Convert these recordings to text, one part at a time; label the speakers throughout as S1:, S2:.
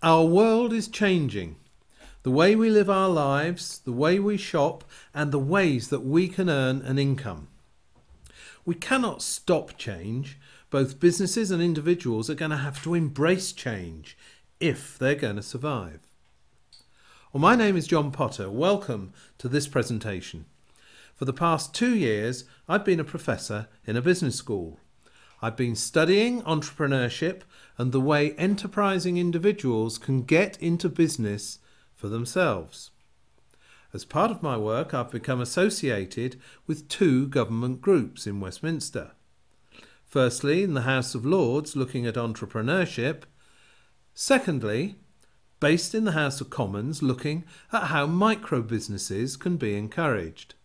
S1: Our world is changing. The way we live our lives, the way we shop, and the ways that we can earn an income. We cannot stop change. Both businesses and individuals are going to have to embrace change if they're going to survive. Well, my name is John Potter. Welcome to this presentation. For the past 2 years, I've been a professor in a business school. I've been studying entrepreneurship and the way enterprising individuals can get into business for themselves. As part of my work, I've become associated with 2 government groups in Westminster. Firstly, in the House of Lords, looking at entrepreneurship. Secondly, based in the House of Commons, looking at how micro businesses can be encouraged.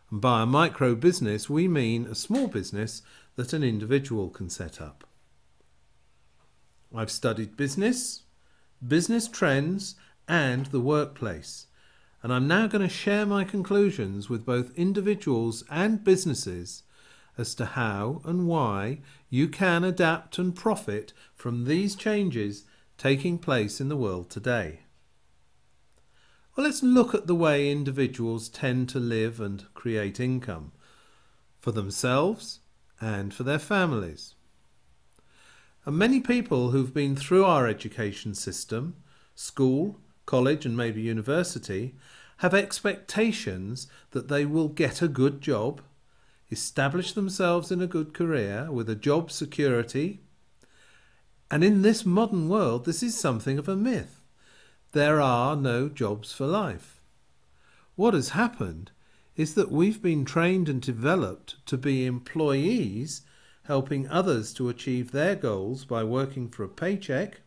S1: And by a micro business, we mean a small business that an individual can set up. I've studied business, business trends, and the workplace. And I'm now going to share my conclusions with both individuals and businesses as to how and why you can adapt and profit from these changes taking place in the world today. Well, let's look at the way individuals tend to live and create income for themselves and for their families. And many people who've been through our education system, school, college and maybe university, have expectations that they will get a good job, establish themselves in a good career with a job security. And in this modern world, this is something of a myth. There are no jobs for life. What has happened is that we've been trained and developed to be employees, helping others to achieve their goals by working for a paycheck.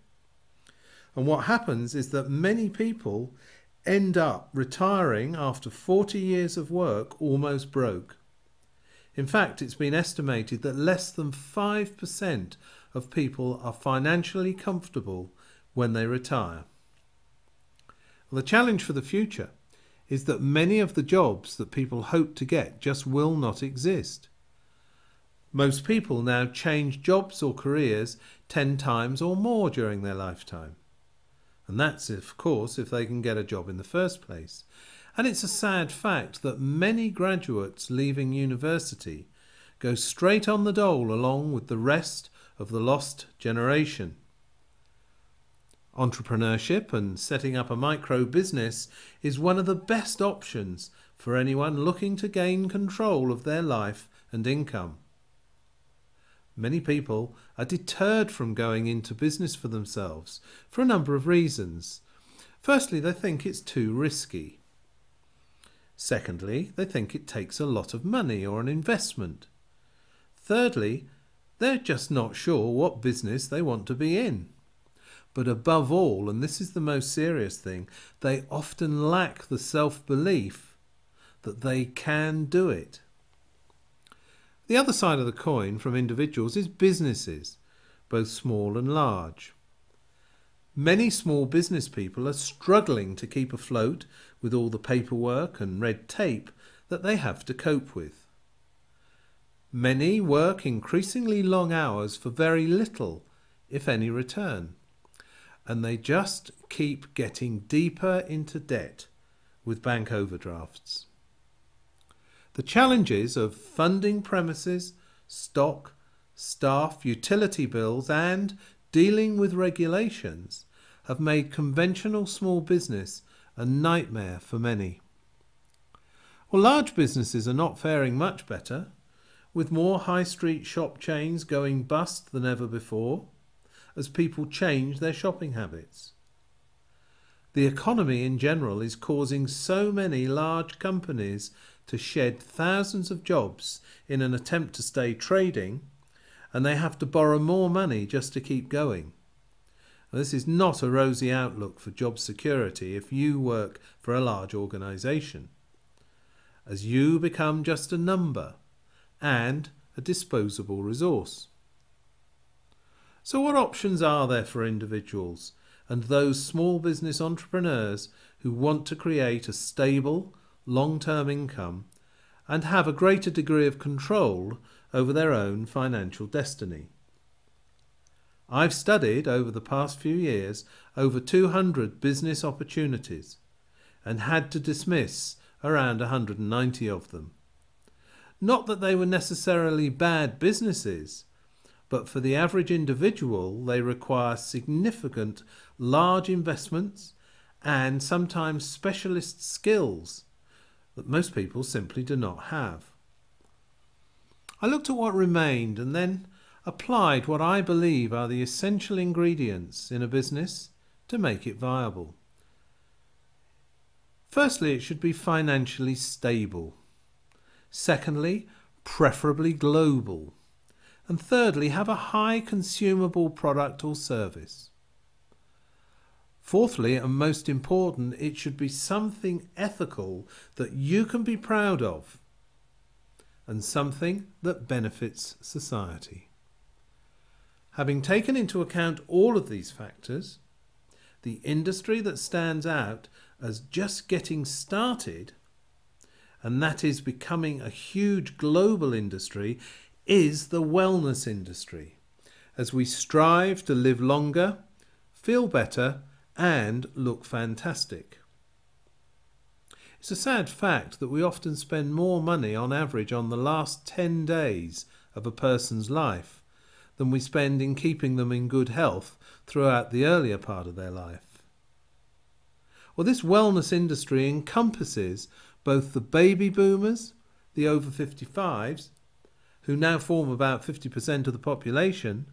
S1: And what happens is that many people end up retiring after 40 years of work almost broke. In fact, it's been estimated that less than 5% of people are financially comfortable when they retire. Well, the challenge for the future is that many of the jobs that people hope to get just will not exist. Most people now change jobs or careers 10 times or more during their lifetime. And that's, of course, if they can get a job in the first place. And it's a sad fact that many graduates leaving university go straight on the dole along with the rest of the lost generation. Entrepreneurship and setting up a micro business is one of the best options for anyone looking to gain control of their life and income. Many people are deterred from going into business for themselves for a number of reasons. Firstly, they think it's too risky. Secondly, they think it takes a lot of money or an investment. Thirdly, they're just not sure what business they want to be in. But above all, and this is the most serious thing, they often lack the self-belief that they can do it. The other side of the coin from individuals is businesses, both small and large. Many small business people are struggling to keep afloat with all the paperwork and red tape that they have to cope with. Many work increasingly long hours for very little, if any, return. And they just keep getting deeper into debt with bank overdrafts. The challenges of funding premises, stock, staff, utility bills and dealing with regulations have made conventional small business a nightmare for many. Well, large businesses are not faring much better, with more high street shop chains going bust than ever before, as people change their shopping habits. The economy in general is causing so many large companies to shed thousands of jobs in an attempt to stay trading, and they have to borrow more money just to keep going. This is not a rosy outlook for job security if you work for a large organisation, as you become just a number and a disposable resource. So what options are there for individuals and those small business entrepreneurs who want to create a stable, long-term income and have a greater degree of control over their own financial destiny? I've studied over the past few years over 200 business opportunities and had to dismiss around 190 of them. Not that they were necessarily bad businesses, but for the average individual they require significant large investments and sometimes specialist skills that most people simply do not have. I looked at what remained and then applied what I believe are the essential ingredients in a business to make it viable. Firstly, it should be financially stable. Secondly, preferably global. And thirdly, have a high consumable product or service. Fourthly, and most important, it should be something ethical that you can be proud of and something that benefits society. Having taken into account all of these factors, the industry that stands out as just getting started, and that is becoming a huge global industry, is the wellness industry, as we strive to live longer, feel better, and look fantastic. It's a sad fact that we often spend more money on average on the last 10 days of a person's life than we spend in keeping them in good health throughout the earlier part of their life. Well, this wellness industry encompasses both the baby boomers, the over 55s, who now form about 50% of the population,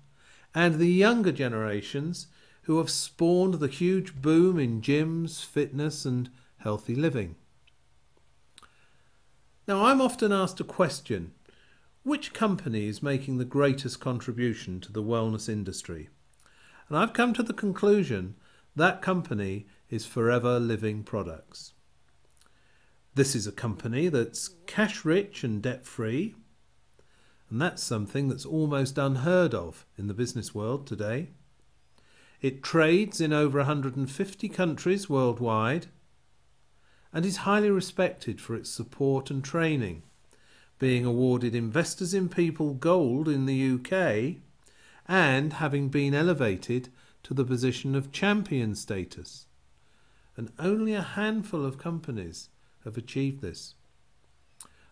S1: and the younger generations who have spawned the huge boom in gyms, fitness and healthy living. Now, I'm often asked a question: which company is making the greatest contribution to the wellness industry? And I've come to the conclusion that company is Forever Living Products. This is a company that's cash rich and debt free, and that's something that's almost unheard of in the business world today. It trades in over 150 countries worldwide and is highly respected for its support and training, being awarded Investors in People Gold in the UK and having been elevated to the position of champion status. And only a handful of companies have achieved this.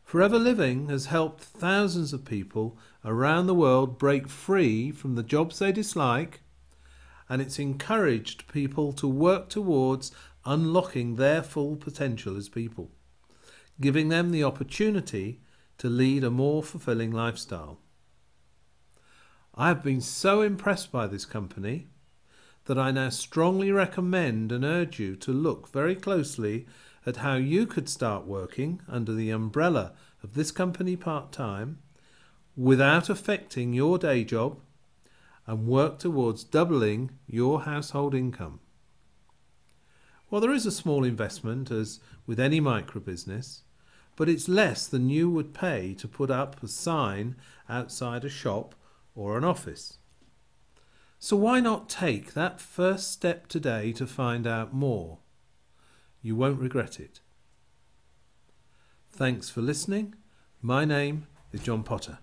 S1: Forever Living has helped thousands of people around the world break free from the jobs they dislike, and it's encouraged people to work towards unlocking their full potential as people, giving them the opportunity to lead a more fulfilling lifestyle. I have been so impressed by this company that I now strongly recommend and urge you to look very closely at how you could start working under the umbrella of this company part-time without affecting your day job and work towards doubling your household income. Well, there is a small investment, as with any micro-business, but it's less than you would pay to put up a sign outside a shop or an office. So why not take that first step today to find out more? You won't regret it. Thanks for listening. My name is John Potter.